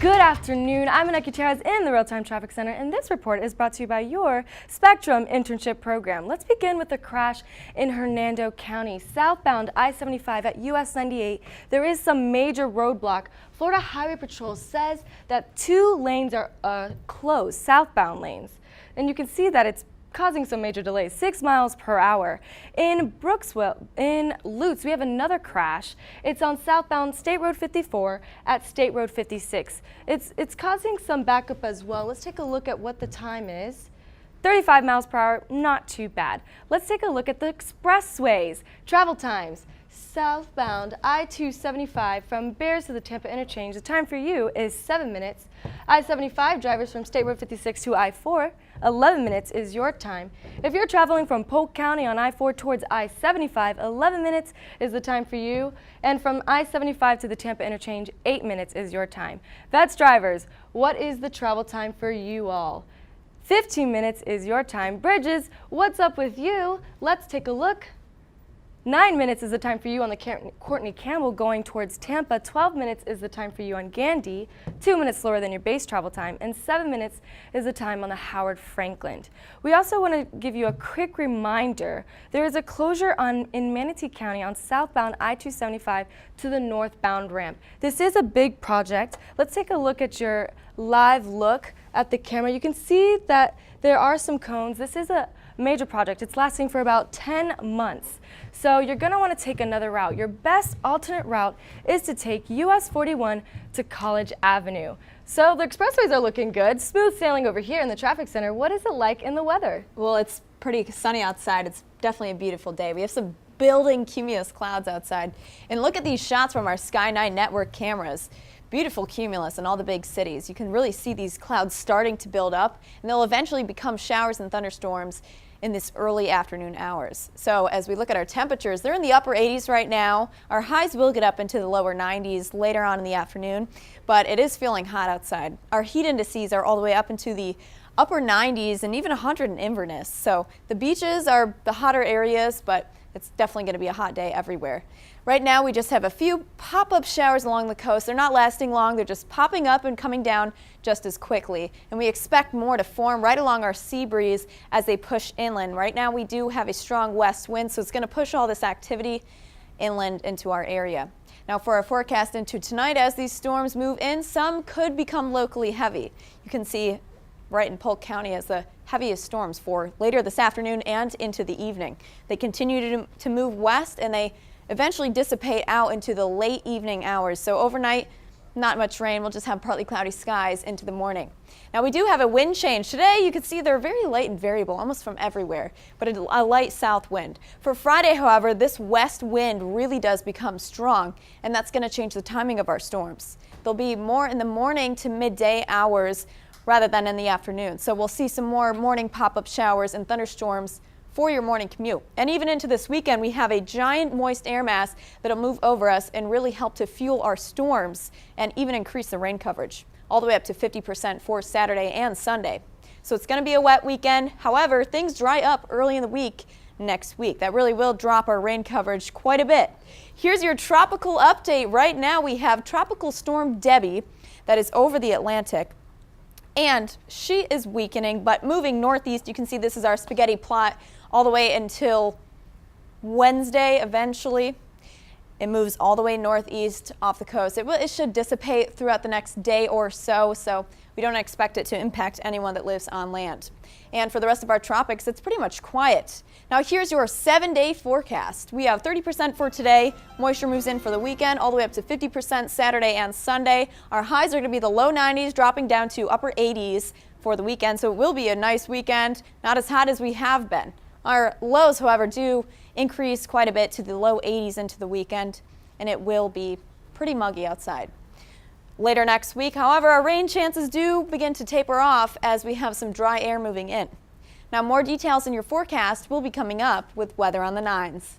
Good afternoon, I'm Annette Gutierrez in the Real-Time Traffic Center, and this report is brought to you by your Spectrum Internship Program. Let's begin with a crash in Hernando County. Southbound I-75 at US 98, there is some major roadblock. Florida Highway Patrol says that 2 lanes are closed, southbound lanes, and you can see that it's causing some major delays, 6 miles per hour. In Brooksville, in Lutz, we have another crash. It's on southbound State Road 54 at State Road 56. It's causing some backup as well. Let's take a look at what the time is. 35 miles per hour, not too bad. Let's take a look at the expressways. Travel times. Southbound I-275 from Bears to the Tampa interchange, the time for you is 7 minutes. I-75 drivers from State Road 56 to I-4, 11 minutes is your time. If you're traveling from Polk County on I-4 towards I-75, 11 minutes is the time for you. And from I-75 to the Tampa interchange, 8 minutes is your time. Vets drivers, what is the travel time for you all? 15 minutes is your time. Bridges, what's up with you? Let's take a look. 9 minutes is the time for you on the Courtney Campbell going towards Tampa. 12 minutes is the time for you on Gandy, 2 minutes slower than your base travel time, and 7 minutes is the time on the Howard Franklin. We also want to give you a quick reminder. There is a closure in Manatee County on southbound I-275 to the northbound ramp. This is a big project. Let's take a look at your live look at the camera. You can see that there are some cones. This is a major project. It's lasting for about 10 months. So you're going to want to take another route. Your best alternate route is to take US 41 to College Avenue. So the expressways are looking good. Smooth sailing over here in the traffic center. What is it like in the weather? Well, it's pretty sunny outside. It's definitely a beautiful day. We have some building cumulus clouds outside. And look at these shots from our Sky 9 network cameras. Beautiful cumulus in all the big cities. You can really see these clouds starting to build up, and they'll eventually become showers and thunderstorms in this early afternoon hours. So as we look at our temperatures, they're in the upper 80s right now. Our highs will get up into the lower 90s later on in the afternoon, but it is feeling hot outside. Our heat indices are all the way up into the upper 90s and even 100 in Inverness. So the beaches are the hotter areas, but it's definitely going to be a hot day everywhere. Right now we just have a few pop-up showers along the coast. They're not lasting long. They're just popping up and coming down just as quickly. And we expect more to form right along our sea breeze as they push inland. Right now we do have a strong west wind, so it's going to push all this activity inland into our area. Now for our forecast into tonight, as these storms move in, some could become locally heavy. You can see right in Polk County as the heaviest storms for later this afternoon and into the evening. They continue to move west, and they eventually dissipate out into the late evening hours. So overnight, not much rain. We'll just have partly cloudy skies into the morning. Now we do have a wind change. Today you can see they're very light and variable, almost from everywhere, but a light south wind. For Friday, however, this west wind really does become strong, and that's going to change the timing of our storms. There'll be more in the morning to midday hours rather than in the afternoon. So we'll see some more morning pop-up showers and thunderstorms for your morning commute. And even into this weekend, we have a giant moist air mass that'll move over us and really help to fuel our storms and even increase the rain coverage, all the way up to 50% for Saturday and Sunday. So it's going to be a wet weekend. However, things dry up early in the week next week. That really will drop our rain coverage quite a bit. Here's your tropical update. Right now we have Tropical Storm Debby that is over the Atlantic. And she is weakening, but moving northeast. You can see this is our spaghetti plot all the way until Wednesday eventually. It moves all the way northeast off the coast. It should dissipate throughout the next day or so, so we don't expect it to impact anyone that lives on land. And for the rest of our tropics, it's pretty much quiet. Now here's your 7-day forecast. We have 30% for today. Moisture moves in for the weekend, all the way up to 50% Saturday and Sunday. Our highs are going to be the low 90s, dropping down to upper 80s for the weekend, so it will be a nice weekend, not as hot as we have been. Our lows, however, do increase quite a bit to the low 80s into the weekend, and it will be pretty muggy outside. Later next week, however, our rain chances do begin to taper off as we have some dry air moving in. Now, more details in your forecast will be coming up with Weather on the 9s.